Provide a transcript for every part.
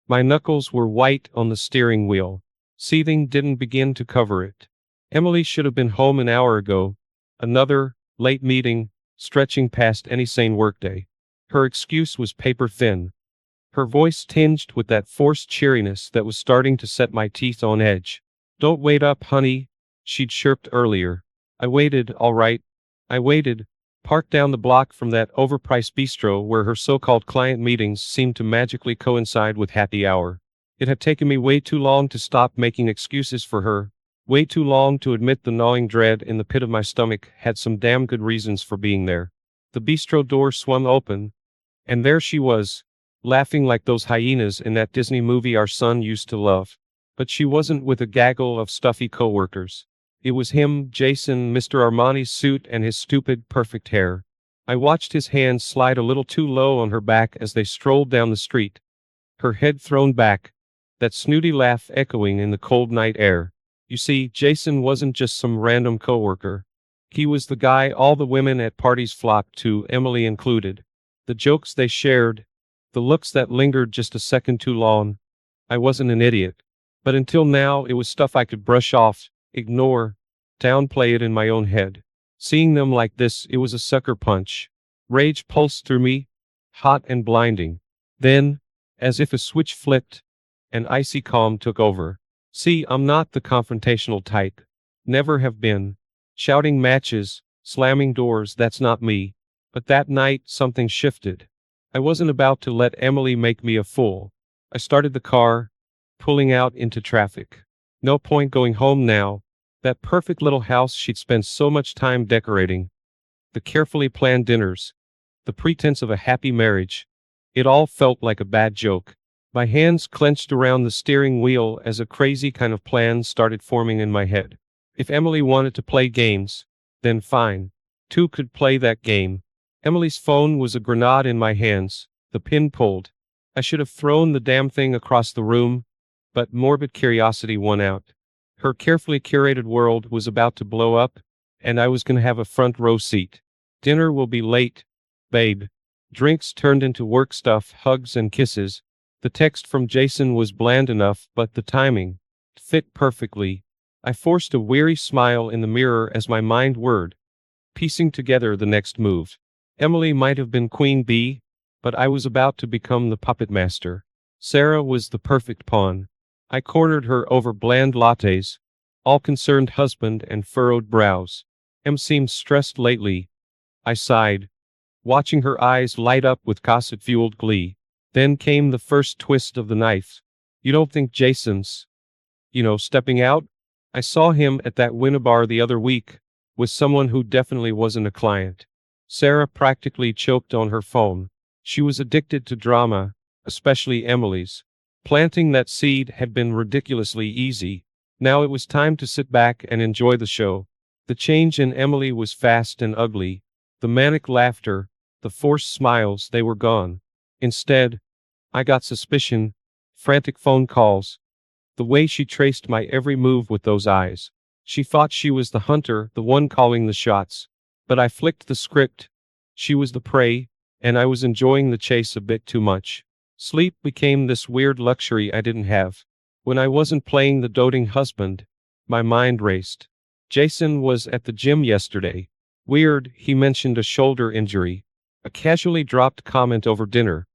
My knuckles were white on the steering wheel. Seething didn't begin to cover it. Emily should have been home an hour ago. Another, late meeting, stretching past any sane workday. Her excuse was paper thin. Her voice tinged with that forced cheeriness that was starting to set my teeth on edge. "Don't wait up, honey," she'd chirped earlier. I waited, all right. I waited, parked down the block from that overpriced bistro where her so-called client meetings seemed to magically coincide with happy hour. It had taken me way too long to stop making excuses for her, way too long to admit the gnawing dread in the pit of my stomach had some damn good reasons for being there. The bistro door swung open, and there she was, laughing like those hyenas in that Disney movie our son used to love. But she wasn't with a gaggle of stuffy coworkers. It was him, Jason, Mr. Armani's suit and his stupid, perfect hair. I watched his hands slide a little too low on her back as they strolled down the street. Her head thrown back, that snooty laugh echoing in the cold night air. You see, Jason wasn't just some random coworker. He was the guy all the women at parties flocked to, Emily included. The jokes they shared, the looks that lingered just a second too long. I wasn't an idiot. But until now, it was stuff I could brush off, ignore, downplay it in my own head. Seeing them like this, it was a sucker punch. Rage pulsed through me, hot and blinding. Then, as if a switch flipped, an icy calm took over. See, I'm not the confrontational type. Never have been. Shouting matches, slamming doors, that's not me. But that night, something shifted. I wasn't about to let Emily make me a fool. I started the car, pulling out into traffic. No point going home now. That perfect little house she'd spent so much time decorating. The carefully planned dinners. The pretense of a happy marriage. It all felt like a bad joke. My hands clenched around the steering wheel as a crazy kind of plan started forming in my head. If Emily wanted to play games, then fine. Two could play that game. Emily's phone was a grenade in my hands, the pin pulled. I should have thrown the damn thing across the room, but morbid curiosity won out. Her carefully curated world was about to blow up, and I was going to have a front row seat. Dinner will be late, babe. Drinks turned into work stuff, hugs and kisses. The text from Jason was bland enough, but the timing fit perfectly. I forced a weary smile in the mirror as my mind whirred, piecing together the next move. Emily might have been queen bee, but I was about to become the puppet master. Sarah was the perfect pawn. I cornered her over bland lattes, all-concerned husband and furrowed brows. Em seemed stressed lately. I sighed, watching her eyes light up with gossip-fueled glee. Then came the first twist of the knife. You don't think Jason's, stepping out? I saw him at that Winnabar the other week, with someone who definitely wasn't a client. Sarah practically choked on her phone. She was addicted to drama, especially Emily's. Planting that seed had been ridiculously easy. Now it was time to sit back and enjoy the show. The change in Emily was fast and ugly. The manic laughter, the forced smiles, they were gone. Instead, I got suspicion, frantic phone calls. The way she traced my every move with those eyes. She thought she was the hunter, the one calling the shots. But I flicked the script. She was the prey, and I was enjoying the chase a bit too much. Sleep became this weird luxury I didn't have. When I wasn't playing the doting husband, my mind raced. Jason was at the gym yesterday. Weird, he mentioned a shoulder injury. A casually dropped comment over dinner.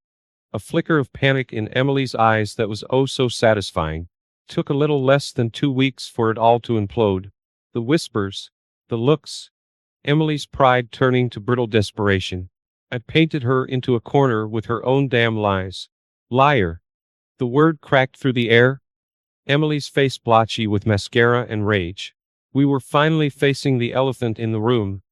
A flicker of panic in Emily's eyes that was oh so satisfying. Took a little less than 2 weeks for it all to implode. The whispers, the looks, Emily's pride turning to brittle desperation. I'd painted her into a corner with her own damn lies. Liar. The word cracked through the air. Emily's face blotchy with mascara and rage. We were finally facing the elephant in the room.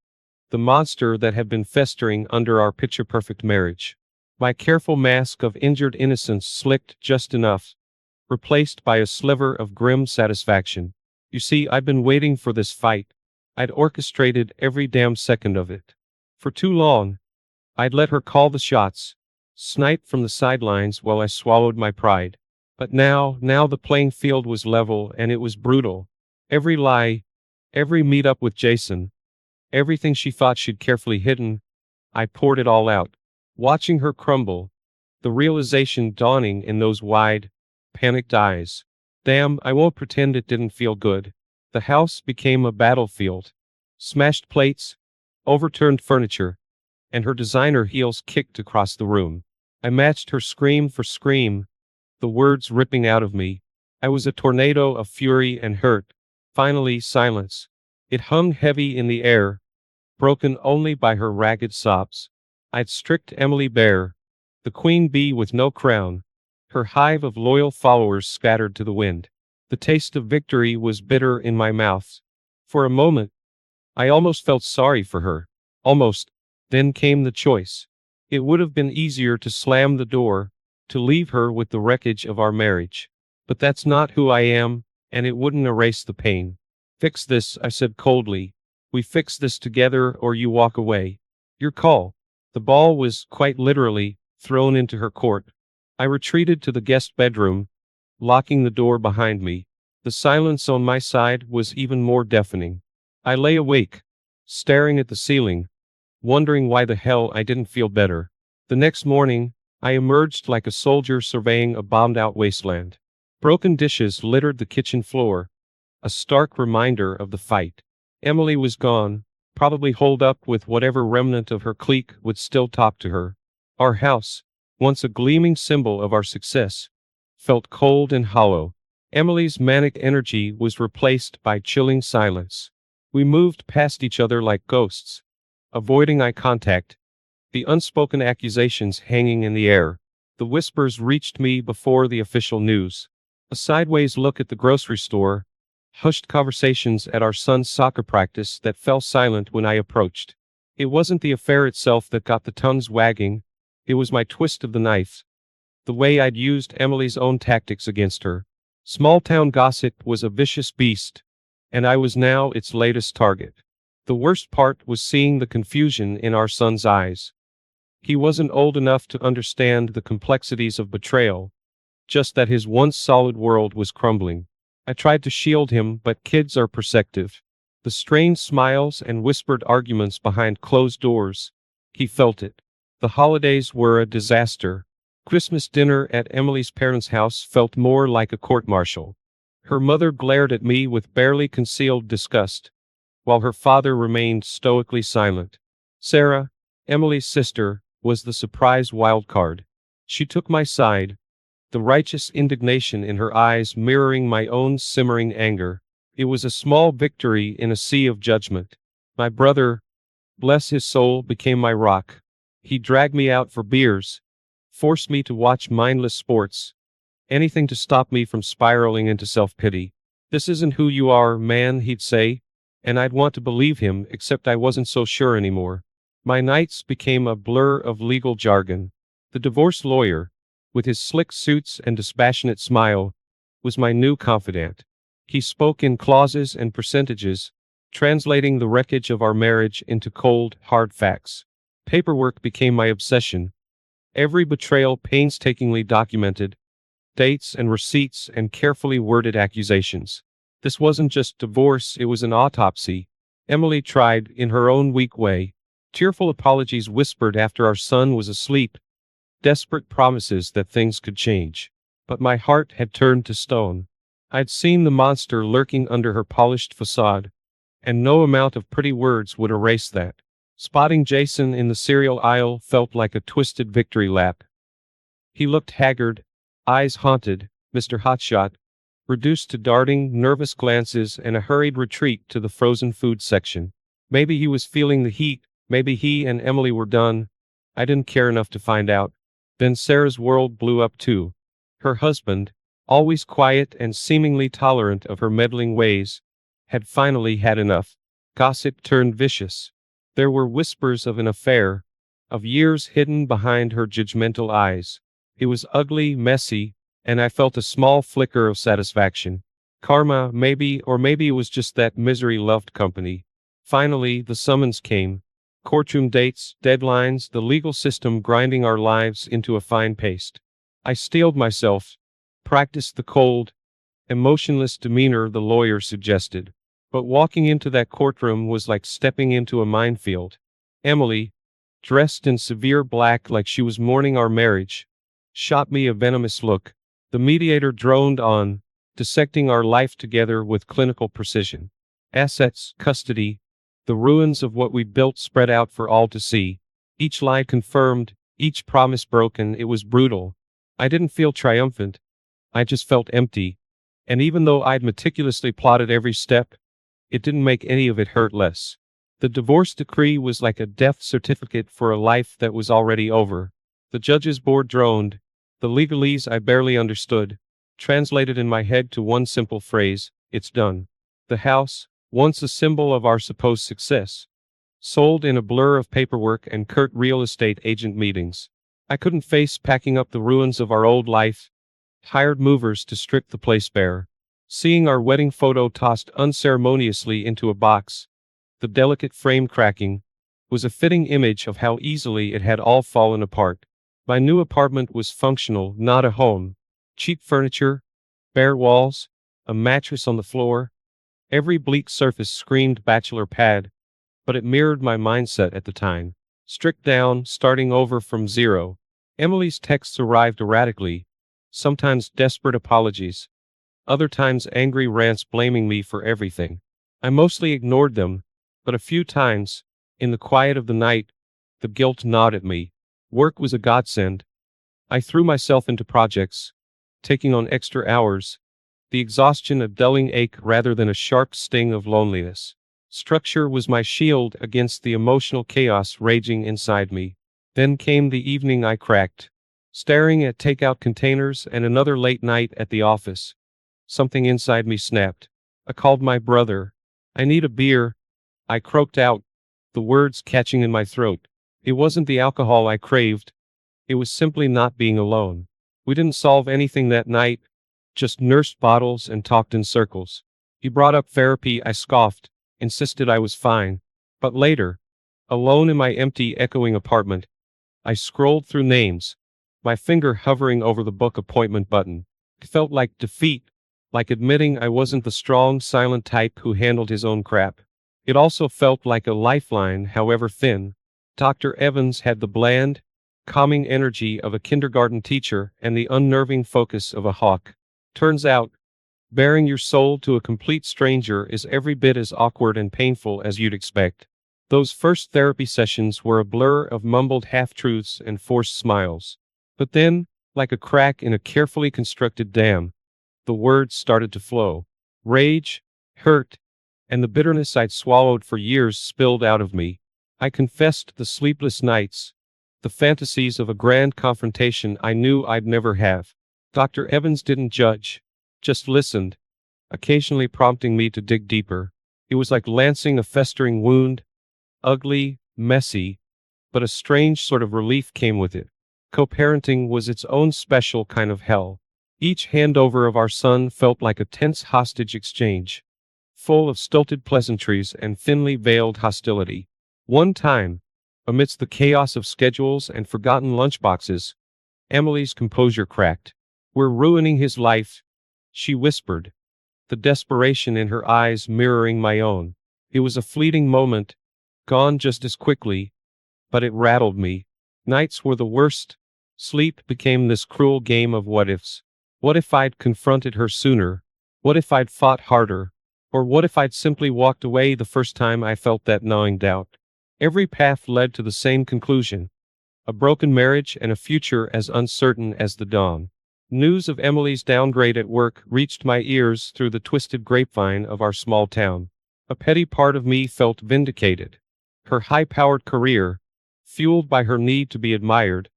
The monster that had been festering under our picture-perfect marriage. My careful mask of injured innocence slicked just enough, replaced by a sliver of grim satisfaction. You see, I'd been waiting for this fight. I'd orchestrated every damn second of it. For too long, I'd let her call the shots, snipe from the sidelines while I swallowed my pride. But now the playing field was level and it was brutal. Every lie, every meet-up with Jason, everything she thought she'd carefully hidden, I poured it all out. Watching her crumble, the realization dawning in those wide, panicked eyes. Damn, I won't pretend it didn't feel good. The house became a battlefield. Smashed plates, overturned furniture, and her designer heels kicked across the room. I matched her scream for scream, the words ripping out of me. I was a tornado of fury and hurt. Finally, silence. It hung heavy in the air, broken only by her ragged sobs. I'd stripped Emily bare, the queen bee with no crown, her hive of loyal followers scattered to the wind. The taste of victory was bitter in my mouth. For a moment, I almost felt sorry for her. Almost. Then came the choice. It would have been easier to slam the door, to leave her with the wreckage of our marriage. But that's not who I am, and it wouldn't erase the pain. Fix this, I said coldly. We fix this together or you walk away. Your call. The ball was, quite literally, thrown into her court. I retreated to the guest bedroom, locking the door behind me. The silence on my side was even more deafening. I lay awake, staring at the ceiling, wondering why the hell I didn't feel better. The next morning, I emerged like a soldier surveying a bombed-out wasteland. Broken dishes littered the kitchen floor, a stark reminder of the fight. Emily was gone, probably holed up with whatever remnant of her clique would still talk to her. Our house, once a gleaming symbol of our success, felt cold and hollow. Emily's manic energy was replaced by chilling silence. We moved past each other like ghosts, avoiding eye contact, the unspoken accusations hanging in the air. The whispers reached me before the official news. A sideways look at the grocery store, hushed conversations at our son's soccer practice that fell silent when I approached. It wasn't the affair itself that got the tongues wagging, it was my twist of the knife. The way I'd used Emily's own tactics against her. Small-town gossip was a vicious beast, and I was now its latest target. The worst part was seeing the confusion in our son's eyes. He wasn't old enough to understand the complexities of betrayal, just that his once solid world was crumbling. I tried to shield him, but kids are perceptive. The strained smiles and whispered arguments behind closed doors. He felt it. The holidays were a disaster. Christmas dinner at Emily's parents' house felt more like a court-martial. Her mother glared at me with barely concealed disgust, while her father remained stoically silent. Sarah, Emily's sister, was the surprise wild card. She took my side, the righteous indignation in her eyes mirroring my own simmering anger. It was a small victory in a sea of judgment. My brother, bless his soul, became my rock. He dragged me out for beers, forced me to watch mindless sports, anything to stop me from spiraling into self-pity. This isn't who you are, man, he'd say, and I'd want to believe him, except I wasn't so sure anymore. My nights became a blur of legal jargon. The divorce lawyer, with his slick suits and dispassionate smile, was my new confidant. He spoke in clauses and percentages, translating the wreckage of our marriage into cold, hard facts. Paperwork became my obsession. Every betrayal painstakingly documented, dates and receipts and carefully worded accusations. This wasn't just divorce, it was an autopsy. Emily tried, in her own weak way. Tearful apologies whispered after our son was asleep, desperate promises that things could change. But my heart had turned to stone. I'd seen the monster lurking under her polished facade, and no amount of pretty words would erase that. Spotting Jason in the cereal aisle felt like a twisted victory lap. He looked haggard, eyes haunted, Mr. Hotshot, reduced to darting, nervous glances and a hurried retreat to the frozen food section. Maybe he was feeling the heat, maybe he and Emily were done. I didn't care enough to find out. Then Sarah's world blew up too. Her husband, always quiet and seemingly tolerant of her meddling ways, had finally had enough. Gossip turned vicious. There were whispers of an affair, of years hidden behind her judgmental eyes. It was ugly, messy, and I felt a small flicker of satisfaction. Karma, maybe, or maybe it was just that misery loved company. Finally, the summons came. Courtroom dates, deadlines, the legal system grinding our lives into a fine paste. I steeled myself, practiced the cold, emotionless demeanor the lawyer suggested. But walking into that courtroom was like stepping into a minefield. Emily, dressed in severe black like she was mourning our marriage, shot me a venomous look. The mediator droned on, dissecting our life together with clinical precision. Assets, custody, the ruins of what we built spread out for all to see. Each lie confirmed, each promise broken. It was brutal. I didn't feel triumphant. I just felt empty. And even though I'd meticulously plotted every step, it didn't make any of it hurt less. The divorce decree was like a death certificate for a life that was already over. The judge's board droned. The legalese I barely understood, translated in my head to one simple phrase: it's done. The house, once a symbol of our supposed success, sold in a blur of paperwork and curt real estate agent meetings. I couldn't face packing up the ruins of our old life, hired movers to strip the place bare. Seeing our wedding photo tossed unceremoniously into a box, the delicate frame cracking, was a fitting image of how easily it had all fallen apart. My new apartment was functional, not a home. Cheap furniture, bare walls, a mattress on the floor. Every bleak surface screamed bachelor pad, but it mirrored my mindset at the time. Stripped down, starting over from zero. Emily's texts arrived erratically, sometimes desperate apologies, other times angry rants blaming me for everything. I mostly ignored them, but a few times, in the quiet of the night, the guilt gnawed at me. Work was a godsend. I threw myself into projects, taking on extra hours, the exhaustion a dulling ache rather than a sharp sting of loneliness. Structure was my shield against the emotional chaos raging inside me. Then came the evening I cracked. Staring at takeout containers and another late night at the office, something inside me snapped. I called my brother. "I need a beer," I croaked out, the words catching in my throat. It wasn't the alcohol I craved. It was simply not being alone. We didn't solve anything that night, just nursed bottles and talked in circles. He brought up therapy. I scoffed, insisted I was fine. But later, alone in my empty, echoing apartment, I scrolled through names, my finger hovering over the book appointment button. It felt like defeat, like admitting I wasn't the strong, silent type who handled his own crap. It also felt like a lifeline, however thin. Dr. Evans had the bland, calming energy of a kindergarten teacher and the unnerving focus of a hawk. Turns out, bearing your soul to a complete stranger is every bit as awkward and painful as you'd expect. Those first therapy sessions were a blur of mumbled half-truths and forced smiles. But then, like a crack in a carefully constructed dam, the words started to flow. Rage, hurt, and the bitterness I'd swallowed for years spilled out of me. I confessed the sleepless nights, the fantasies of a grand confrontation I knew I'd never have. Dr. Evans didn't judge, just listened, occasionally prompting me to dig deeper. It was like lancing a festering wound, ugly, messy, but a strange sort of relief came with it. Co-parenting was its own special kind of hell. Each handover of our son felt like a tense hostage exchange, full of stilted pleasantries and thinly veiled hostility. One time, amidst the chaos of schedules and forgotten lunchboxes, Emily's composure cracked. "We're ruining his life," she whispered, the desperation in her eyes mirroring my own. It was a fleeting moment, gone just as quickly, but it rattled me. Nights were the worst. Sleep became this cruel game of what-ifs. What if I'd confronted her sooner? What if I'd fought harder? Or what if I'd simply walked away the first time I felt that gnawing doubt? Every path led to the same conclusion: a broken marriage and a future as uncertain as the dawn. News of Emily's downgrade at work reached my ears through the twisted grapevine of our small town. A petty part of me felt vindicated. Her high-powered career, fueled by her need to be admired,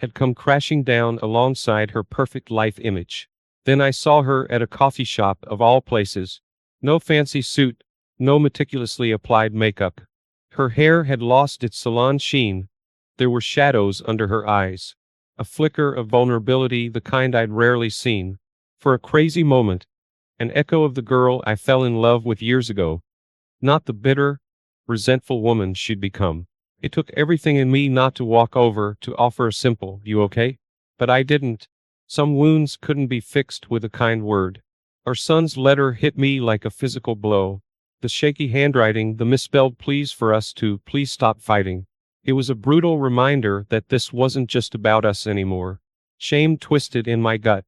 had come crashing down alongside her perfect life image. Then I saw her at a coffee shop of all places. No fancy suit, no meticulously applied makeup. Her hair had lost its salon sheen. There were shadows under her eyes. A flicker of vulnerability, the kind I'd rarely seen. For a crazy moment, an echo of the girl I fell in love with years ago. Not the bitter, resentful woman she'd become. It took everything in me not to walk over to offer a simple, "You okay?" But I didn't. Some wounds couldn't be fixed with a kind word. Our son's letter hit me like a physical blow. The shaky handwriting, the misspelled pleas for us to please stop fighting. It was a brutal reminder that this wasn't just about us anymore. Shame twisted in my gut.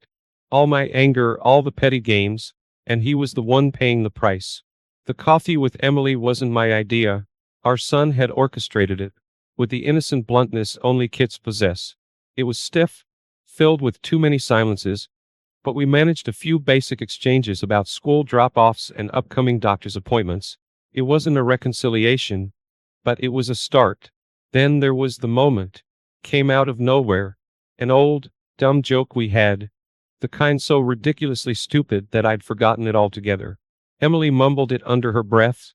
All my anger, all the petty games, and he was the one paying the price. The coffee with Emily wasn't my idea. Our son had orchestrated it, with the innocent bluntness only kids possess. It was stiff, filled with too many silences, but we managed a few basic exchanges about school drop-offs and upcoming doctor's appointments. It wasn't a reconciliation, but it was a start. Then there was the moment. Came out of nowhere. An old, dumb joke we had. The kind so ridiculously stupid that I'd forgotten it altogether. Emily mumbled it under her breath,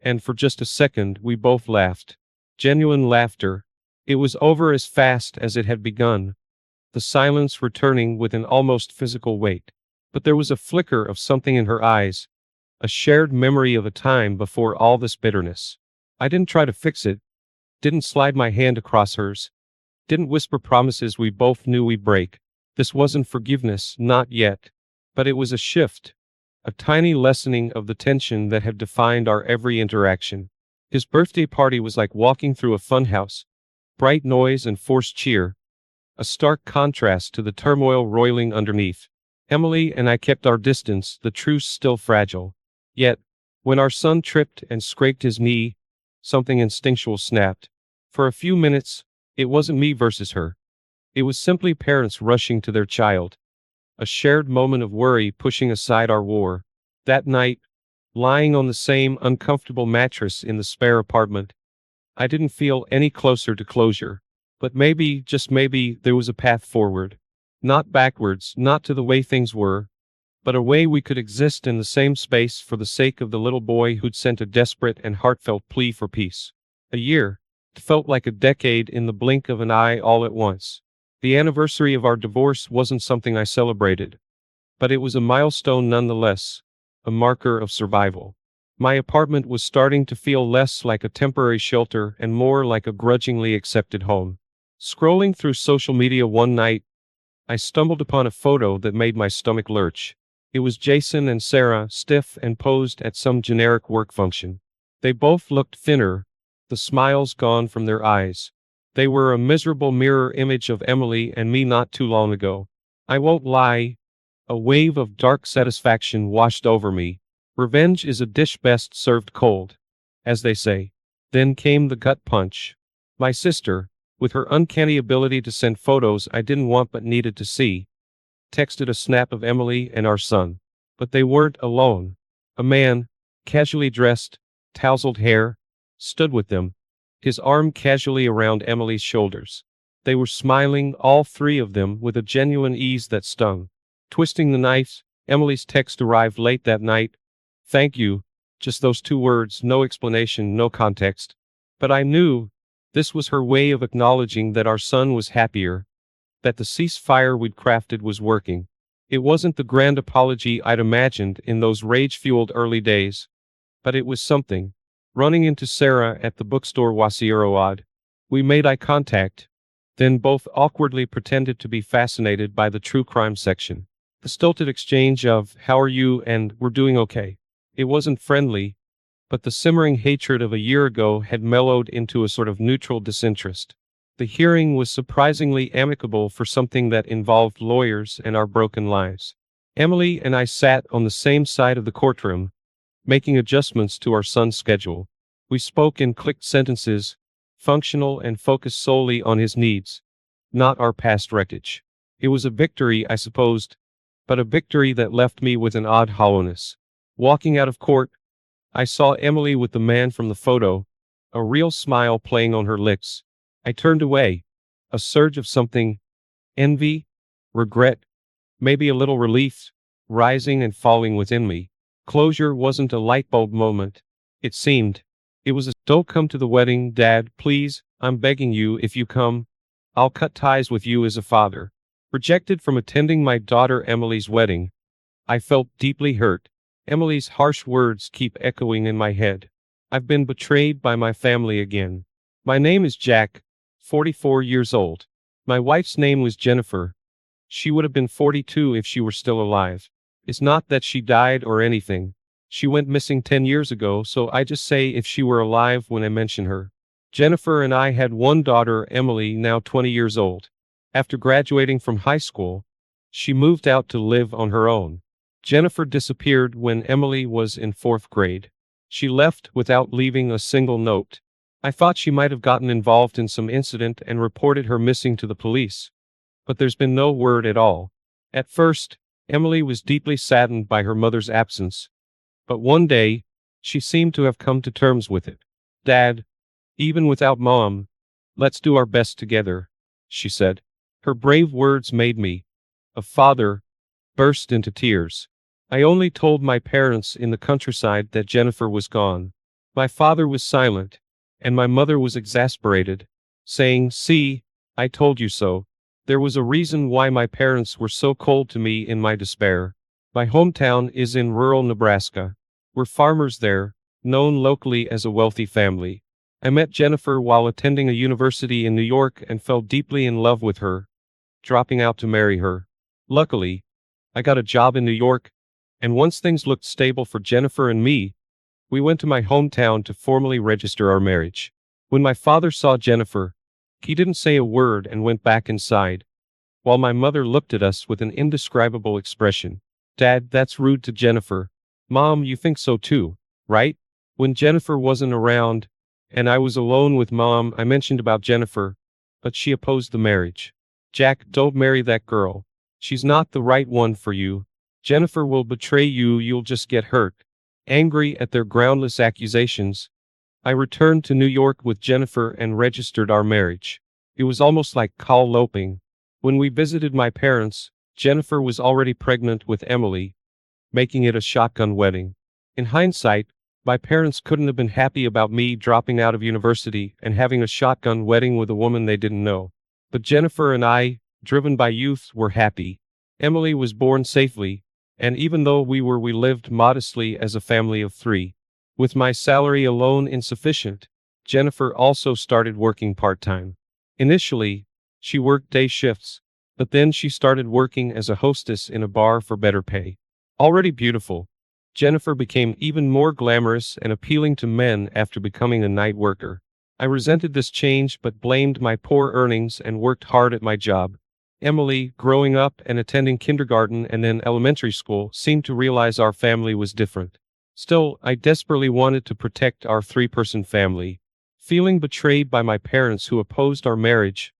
and for just a second we both laughed. Genuine laughter. It was over as fast as it had begun, the silence returning with an almost physical weight. But there was a flicker of something in her eyes, a shared memory of a time before all this bitterness. I didn't try to fix it, didn't slide my hand across hers, didn't whisper promises we both knew we'd break. This wasn't forgiveness, not yet. But it was a shift, a tiny lessening of the tension that had defined our every interaction. His birthday party was like walking through a funhouse, bright noise and forced cheer, a stark contrast to the turmoil roiling underneath. Emily and I kept our distance, the truce still fragile. Yet, when our son tripped and scraped his knee, something instinctual snapped. For a few minutes, it wasn't me versus her. It was simply parents rushing to their child. A shared moment of worry pushing aside our war. That night, lying on the same uncomfortable mattress in the spare apartment, I didn't feel any closer to closure. But maybe, just maybe, there was a path forward. Not backwards, not to the way things were, but a way we could exist in the same space for the sake of the little boy who'd sent a desperate and heartfelt plea for peace. A year. It felt like a decade in the blink of an eye all at once. The anniversary of our divorce wasn't something I celebrated, but it was a milestone nonetheless, a marker of survival. My apartment was starting to feel less like a temporary shelter and more like a grudgingly accepted home. Scrolling through social media one night, I stumbled upon a photo that made my stomach lurch. It was Jason and Sarah, stiff and posed at some generic work function. They both looked thinner, the smiles gone from their eyes. They were a miserable mirror image of Emily and me not too long ago. I won't lie, a wave of dark satisfaction washed over me. Revenge is a dish best served cold, as they say. Then came the gut punch. My sister, with her uncanny ability to send photos I didn't want but needed to see, texted a snap of Emily and our son. But they weren't alone. A man, casually dressed, tousled hair, stood with them, his arm casually around Emily's shoulders. They were smiling, all three of them, with a genuine ease that stung. Twisting the knife, Emily's text arrived late that night. Thank you. Just those two words, no explanation, no context. But I knew this was her way of acknowledging that our son was happier, that the ceasefire we'd crafted was working. It wasn't the grand apology I'd imagined in those rage-fueled early days, but it was something. Running into Sarah at the bookstore Wasieroad, we made eye contact, then both awkwardly pretended to be fascinated by the true crime section. The stilted exchange of, "How are you?" and "We're doing okay." It wasn't friendly, but the simmering hatred of a year ago had mellowed into a sort of neutral disinterest. The hearing was surprisingly amicable for something that involved lawyers and our broken lives. Emily and I sat on the same side of the courtroom, making adjustments to our son's schedule. We spoke in clicked sentences, functional and focused solely on his needs, not our past wreckage. It was a victory, I supposed, but a victory that left me with an odd hollowness. Walking out of court, I saw Emily with the man from the photo, a real smile playing on her lips. I turned away, a surge of something, envy, regret, maybe a little relief, rising and falling within me. Closure wasn't a light bulb moment, it seemed. It was a, "Don't come to the wedding, Dad, please, I'm begging you. If you come, I'll cut ties with you as a father." Rejected from attending my daughter Emily's wedding, I felt deeply hurt. Emily's harsh words keep echoing in my head. I've been betrayed by my family again. My name is Jack, 44 years old. My wife's name was Jennifer. She would have been 42 if she were still alive. It's not that she died or anything. She went missing 10 years ago, so I just say if she were alive when I mention her. Jennifer and I had one daughter, Emily, now 20 years old. After graduating from high school, she moved out to live on her own. Jennifer disappeared when Emily was in fourth grade. She left without leaving a single note. I thought she might have gotten involved in some incident and reported her missing to the police. But there's been no word at all. At first, Emily was deeply saddened by her mother's absence. But one day, she seemed to have come to terms with it. "Dad, even without Mom, let's do our best together," she said. Her brave words made me, a father, burst into tears. I only told my parents in the countryside that Jennifer was gone. My father was silent, and my mother was exasperated, saying, "See, I told you so." There was a reason why my parents were so cold to me in my despair. My hometown is in rural Nebraska. We're farmers there, known locally as a wealthy family. I met Jennifer while attending a university in New York and fell deeply in love with her, dropping out to marry her. Luckily, I got a job in New York, and once things looked stable for Jennifer and me, we went to my hometown to formally register our marriage. When my father saw Jennifer, he didn't say a word and went back inside, while my mother looked at us with an indescribable expression. "Dad, that's rude to Jennifer." "Mom, you think so too, right?" When Jennifer wasn't around, and I was alone with Mom, I mentioned about Jennifer, but she opposed the marriage. "Jack, don't marry that girl. She's not the right one for you. Jennifer will betray you, you'll just get hurt." Angry at their groundless accusations, I returned to New York with Jennifer and registered our marriage. It was almost like call eloping. When we visited my parents, Jennifer was already pregnant with Emily, making it a shotgun wedding. In hindsight, my parents couldn't have been happy about me dropping out of university and having a shotgun wedding with a woman they didn't know. But Jennifer and I, driven by youth, were happy. Emily was born safely, and even though we lived modestly as a family of three. With my salary alone insufficient, Jennifer also started working part-time. Initially, she worked day shifts, but then she started working as a hostess in a bar for better pay. Already beautiful, Jennifer became even more glamorous and appealing to men after becoming a night worker. I resented this change but blamed my poor earnings and worked hard at my job. Emily, growing up and attending kindergarten and then elementary school, seemed to realize our family was different. Still, I desperately wanted to protect our three-person family. Feeling betrayed by my parents who opposed our marriage,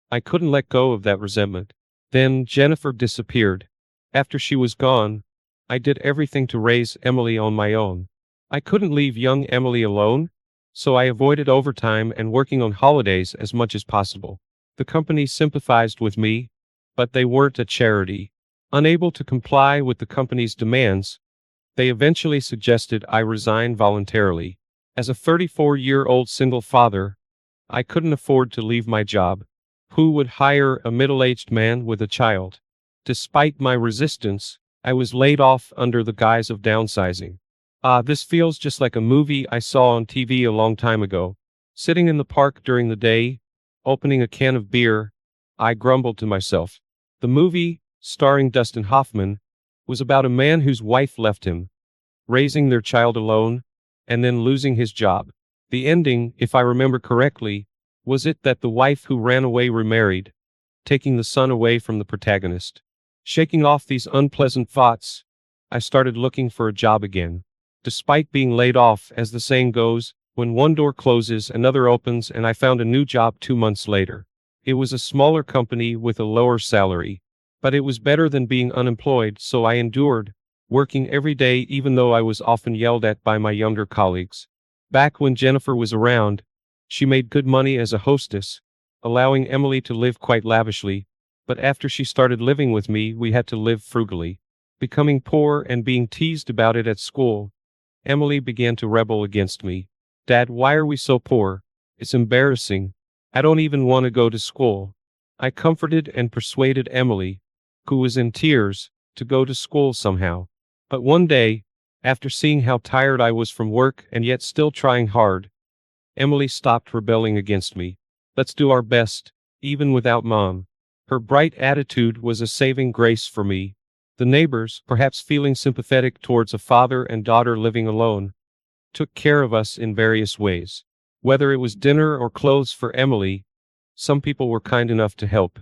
I couldn't let go of that resentment. Then Jennifer disappeared. After she was gone, I did everything to raise Emily on my own. I couldn't leave young Emily alone, so I avoided overtime and working on holidays as much as possible. The company sympathized with me, but they weren't a charity. Unable to comply with the company's demands, they eventually suggested I resign voluntarily. As a 34-year-old single father, I couldn't afford to leave my job. Who would hire a middle-aged man with a child? Despite my resistance, I was laid off under the guise of downsizing. This feels just like a movie I saw on TV a long time ago. Sitting in the park during the day, opening a can of beer, I grumbled to myself. The movie, starring Dustin Hoffman, was about a man whose wife left him, raising their child alone, and then losing his job. The ending, if I remember correctly, was it that the wife who ran away remarried, taking the son away from the protagonist. Shaking off these unpleasant thoughts, I started looking for a job again. Despite being laid off, as the saying goes, when one door closes, another opens, and I found a new job 2 months later. It was a smaller company with a lower salary, but it was better than being unemployed, so I endured, working every day even though I was often yelled at by my younger colleagues. Back when Jennifer was around, she made good money as a hostess, allowing Emily to live quite lavishly, but after she started living with me, we had to live frugally. Becoming poor and being teased about it at school, Emily began to rebel against me. "Dad, why are we so poor? It's embarrassing. I don't even want to go to school." I comforted and persuaded Emily, who was in tears, to go to school somehow. But one day, after seeing how tired I was from work and yet still trying hard, Emily stopped rebelling against me. "Let's do our best, even without Mom." Her bright attitude was a saving grace for me. The neighbors, perhaps feeling sympathetic towards a father and daughter living alone, took care of us in various ways. Whether it was dinner or clothes for Emily, some people were kind enough to help.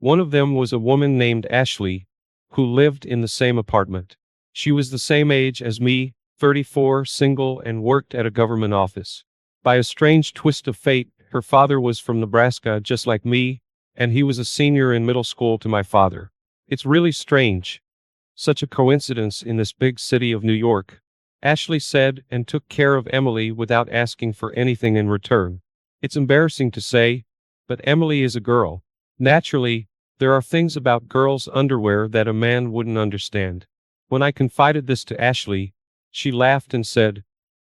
One of them was a woman named Ashley, who lived in the same apartment. She was the same age as me, 34, single, and worked at a government office. By a strange twist of fate, her father was from Nebraska just like me, and he was a senior in middle school to my father. It's really strange. Such a coincidence in this big city of New York. Ashley said and took care of Emily without asking for anything in return. It's embarrassing to say, but Emily is a girl. Naturally, there are things about girls' underwear that a man wouldn't understand. When I confided this to Ashley, she laughed and said,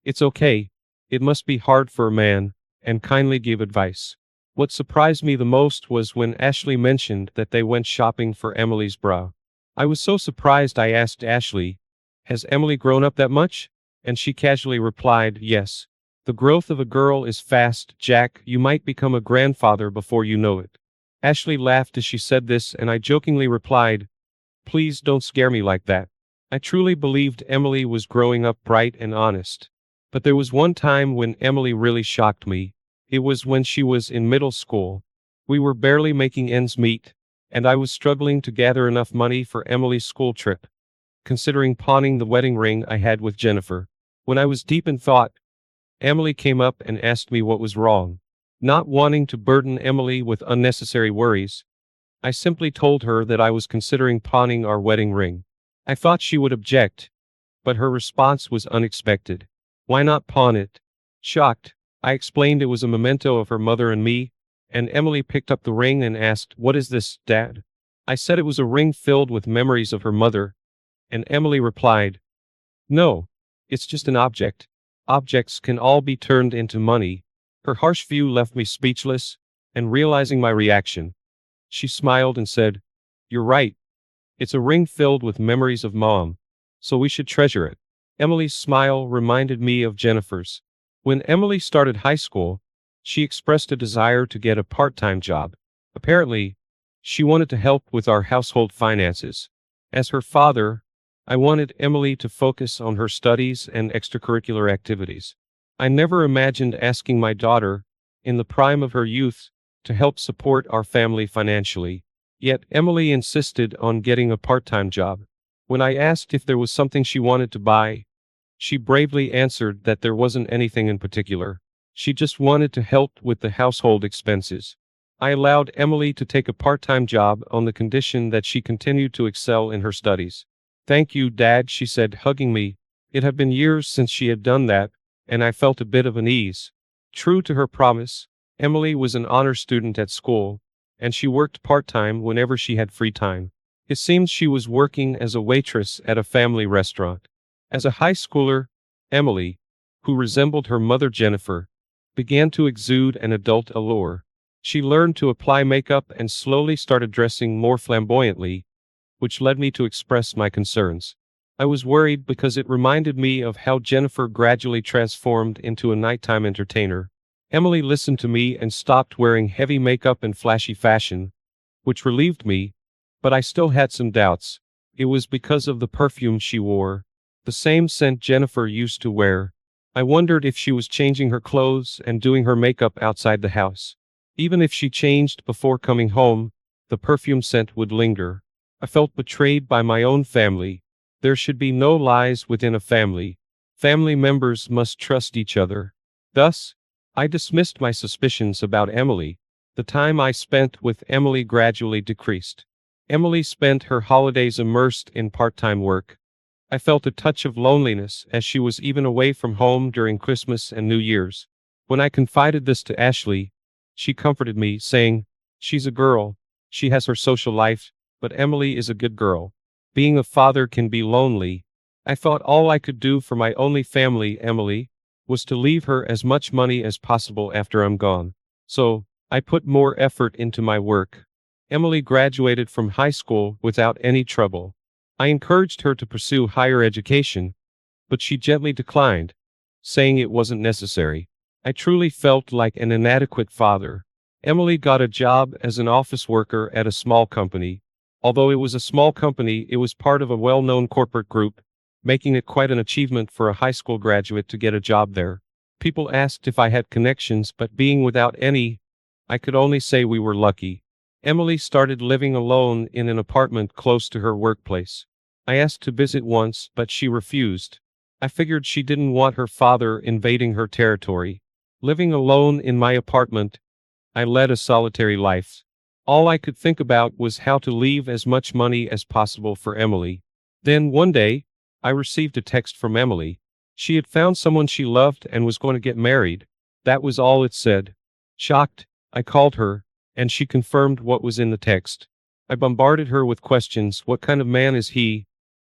"It's okay. It must be hard for a man," and kindly gave advice. What surprised me the most was when Ashley mentioned that they went shopping for Emily's bra. I was so surprised I asked Ashley, "Has Emily grown up that much?" And she casually replied, "Yes. The growth of a girl is fast, Jack. You might become a grandfather before you know it." Ashley laughed as she said this, and I jokingly replied, "Please don't scare me like that." I truly believed Emily was growing up bright and honest. But there was one time when Emily really shocked me. It was when she was in middle school. We were barely making ends meet, and I was struggling to gather enough money for Emily's school trip, considering pawning the wedding ring I had with Jennifer. When I was deep in thought, Emily came up and asked me what was wrong. Not wanting to burden Emily with unnecessary worries, I simply told her that I was considering pawning our wedding ring. I thought she would object, but her response was unexpected. "Why not pawn it?" Shocked, I explained it was a memento of her mother and me, and Emily picked up the ring and asked, "What is this, Dad?" I said it was a ring filled with memories of her mother, and Emily replied, "No, it's just an object. Objects can all be turned into money." Her harsh view left me speechless, and realizing my reaction, she smiled and said, "You're right. It's a ring filled with memories of Mom, so we should treasure it." Emily's smile reminded me of Jennifer's. When Emily started high school, she expressed a desire to get a part-time job. Apparently, she wanted to help with our household finances. As her father, I wanted Emily to focus on her studies and extracurricular activities. I never imagined asking my daughter, in the prime of her youth, to help support our family financially. Yet Emily insisted on getting a part-time job. When I asked if there was something she wanted to buy, she bravely answered that there wasn't anything in particular. She just wanted to help with the household expenses. I allowed Emily to take a part-time job on the condition that she continued to excel in her studies. "Thank you, Dad," she said, hugging me. It had been years since she had done that, and I felt a bit of unease. True to her promise, Emily was an honor student at school, and she worked part-time whenever she had free time. It seems she was working as a waitress at a family restaurant. As a high schooler, Emily, who resembled her mother Jennifer, began to exude an adult allure. She learned to apply makeup and slowly started dressing more flamboyantly, which led me to express my concerns. I was worried because it reminded me of how Jennifer gradually transformed into a nighttime entertainer. Emily listened to me and stopped wearing heavy makeup and flashy fashion, which relieved me, but I still had some doubts. It was because of the perfume she wore, the same scent Jennifer used to wear. I wondered if she was changing her clothes and doing her makeup outside the house. Even if she changed before coming home, the perfume scent would linger. I felt betrayed by my own family. There should be no lies within a family. Family members must trust each other. Thus, I dismissed my suspicions about Emily. The time I spent with Emily gradually decreased. Emily spent her holidays immersed in part-time work. I felt a touch of loneliness as she was even away from home during Christmas and New Year's. When I confided this to Ashley, she comforted me, saying, "She's a girl. She has her social life, but Emily is a good girl. Being a father can be lonely." I thought all I could do for my only family, Emily, was to leave her as much money as possible after I'm gone. So, I put more effort into my work. Emily graduated from high school without any trouble. I encouraged her to pursue higher education, but she gently declined, saying it wasn't necessary. I truly felt like an inadequate father. Emily got a job as an office worker at a small company. Although it was a small company, it was part of a well-known corporate group, making it quite an achievement for a high school graduate to get a job there. People asked if I had connections, but being without any, I could only say we were lucky. Emily started living alone in an apartment close to her workplace. I asked to visit once, but she refused. I figured she didn't want her father invading her territory. Living alone in my apartment, I led a solitary life. All I could think about was how to leave as much money as possible for Emily. Then one day, I received a text from Emily. She had found someone she loved and was going to get married. That was all it said. Shocked, I called her, and she confirmed what was in the text. I bombarded her with questions. What kind of man is he?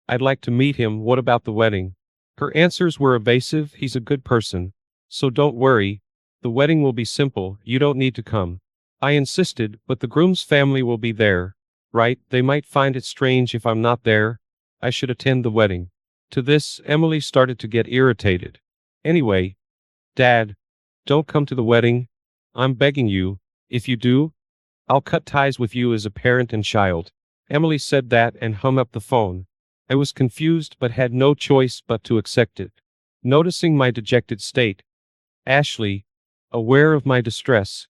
I'd like to meet him. What about the wedding? Her answers were evasive. He's a good person. So don't worry. The wedding will be simple. You don't need to come. I insisted, but the groom's family will be there. Right? They might find it strange if I'm not there. I should attend the wedding. To this, Emily started to get irritated. Anyway, Dad, don't come to the wedding. I'm begging you. If you do, I'll cut ties with you as a parent and child. Emily said that and hung up the phone. I was confused but had no choice but to accept it. Noticing my dejected state, Ashley, aware of my distress,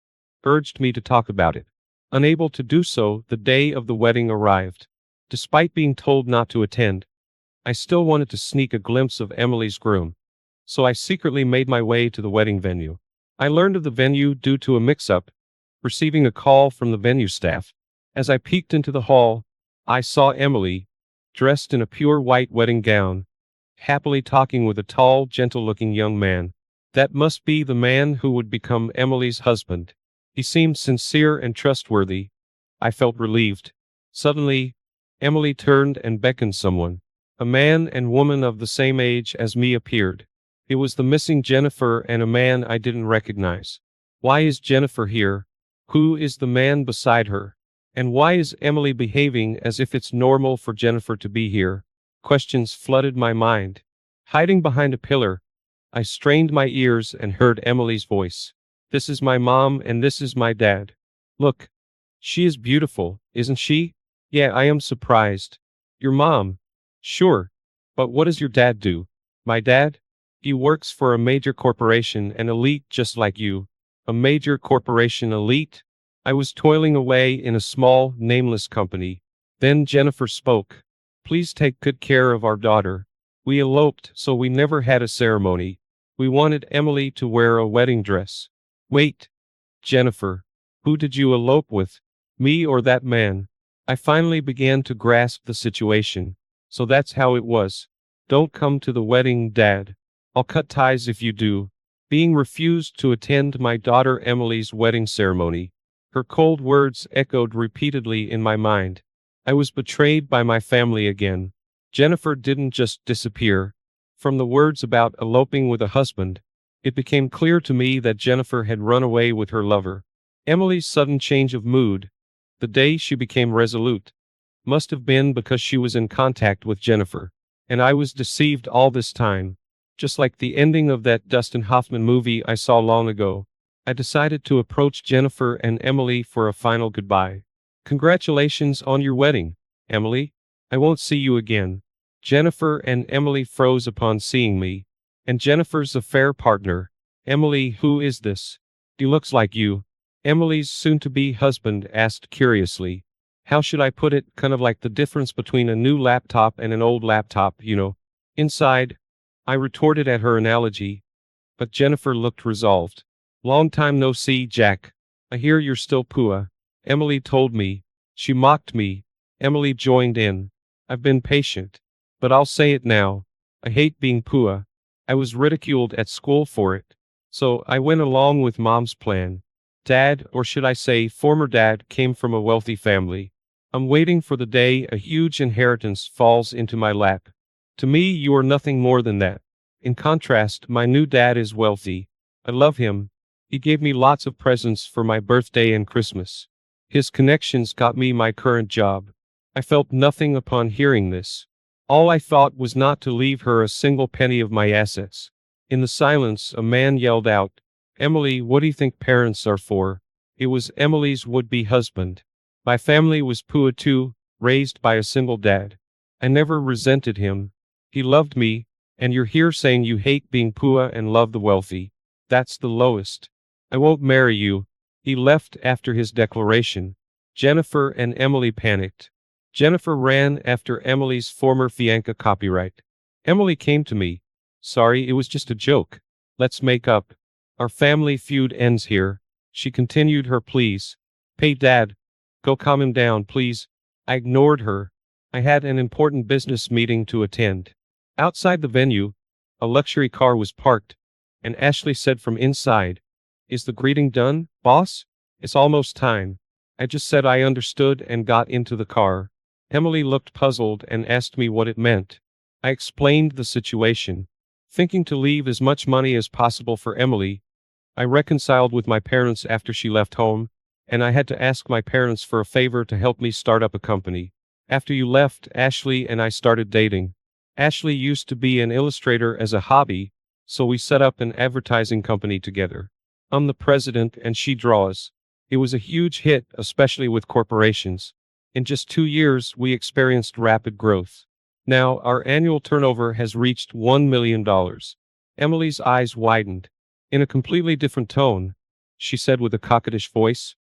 urged me to talk about it. Unable to do so, the day of the wedding arrived. Despite being told not to attend, I still wanted to sneak a glimpse of Emily's groom. So I secretly made my way to the wedding venue. I learned of the venue due to a mix-up, receiving a call from the venue staff. As I peeked into the hall, I saw Emily, dressed in a pure white wedding gown, happily talking with a tall, gentle-looking young man. That must be the man who would become Emily's husband. He seemed sincere and trustworthy. I felt relieved. Suddenly, Emily turned and beckoned someone. A man and woman of the same age as me appeared. It was the missing Jennifer and a man I didn't recognize. Why is Jennifer here? Who is the man beside her? And why is Emily behaving as if it's normal for Jennifer to be here? Questions flooded my mind. Hiding behind a pillar, I strained my ears and heard Emily's voice. This is my mom and this is my dad. Look, she is beautiful, isn't she? Yeah, I am surprised. Your mom? Sure. But what does your dad do? My dad? He works for a major corporation, an elite just like you. A major corporation elite? I was toiling away in a small, nameless company. Then Jennifer spoke. Please take good care of our daughter. We eloped, so we never had a ceremony. We wanted Emily to wear a wedding dress. Wait. Jennifer. Who did you elope with? Me or that man? I finally began to grasp the situation. So that's how it was. Don't come to the wedding, Dad. I'll cut ties if you do. Being refused to attend my daughter Emily's wedding ceremony. Her cold words echoed repeatedly in my mind. I was betrayed by my family again. Jennifer didn't just disappear. From the words about eloping with a husband, it became clear to me that Jennifer had run away with her lover. Emily's sudden change of mood, the day she became resolute, must have been because she was in contact with Jennifer. And I was deceived all this time. Just like the ending of that Dustin Hoffman movie I saw long ago, I decided to approach Jennifer and Emily for a final goodbye. Congratulations on your wedding, Emily. I won't see you again. Jennifer and Emily froze upon seeing me. And Jennifer's a fair partner. Emily, who is this? He looks like you. Emily's soon-to-be husband asked curiously. How should I put it? Kind of like the difference between a new laptop and an old laptop, you know. Inside, I retorted at her analogy. But Jennifer looked resolved. Long time no see, Jack. I hear you're still Pua. Emily told me. She mocked me. Emily joined in. I've been patient. But I'll say it now. I hate being Pua. I was ridiculed at school for it. So I went along with Mom's plan. Dad, or should I say former dad, came from a wealthy family. I'm waiting for the day a huge inheritance falls into my lap. To me, you are nothing more than that. In contrast, my new dad is wealthy. I love him. He gave me lots of presents for my birthday and Christmas. His connections got me my current job. I felt nothing upon hearing this. All I thought was not to leave her a single penny of my assets. In the silence, a man yelled out, Emily, what do you think parents are for? It was Emily's would-be husband. My family was Pua too, raised by a single dad. I never resented him. He loved me, and you're here saying you hate being Pua and love the wealthy. That's the lowest. I won't marry you. He left after his declaration. Jennifer and Emily panicked. Jennifer ran after Emily's former fiancé copyright. Emily came to me. Sorry, it was just a joke. Let's make up. Our family feud ends here. She continued her pleas. Hey Dad. Go calm him down, please. I ignored her. I had an important business meeting to attend. Outside the venue, a luxury car was parked, and Ashley said from inside, Is the greeting done, boss? It's almost time. I just said I understood and got into the car. Emily looked puzzled and asked me what it meant. I explained the situation. Thinking to leave as much money as possible for Emily, I reconciled with my parents after she left home, and I had to ask my parents for a favor to help me start up a company. After you left, Ashley and I started dating. Ashley used to be an illustrator as a hobby, so we set up an advertising company together. I'm the president and she draws. It was a huge hit, especially with corporations. In just 2 years, we experienced rapid growth. Now, our annual turnover has reached $1 million. Emily's eyes widened. In a completely different tone, she said with a coquettish voice,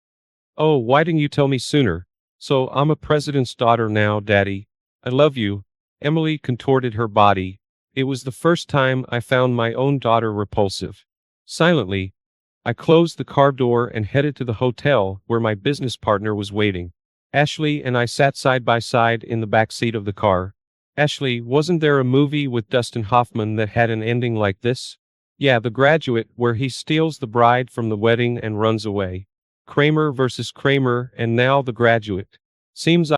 Oh, why didn't you tell me sooner? So I'm a president's daughter now, Daddy. I love you. Emily contorted her body. It was the first time I found my own daughter repulsive. Silently, I closed the car door and headed to the hotel where my business partner was waiting. Ashley and I sat side by side in the back seat of the car. Ashley, wasn't there a movie with Dustin Hoffman that had an ending like this? Yeah, The Graduate, where he steals the bride from the wedding and runs away. Kramer versus Kramer, and now The Graduate. Seems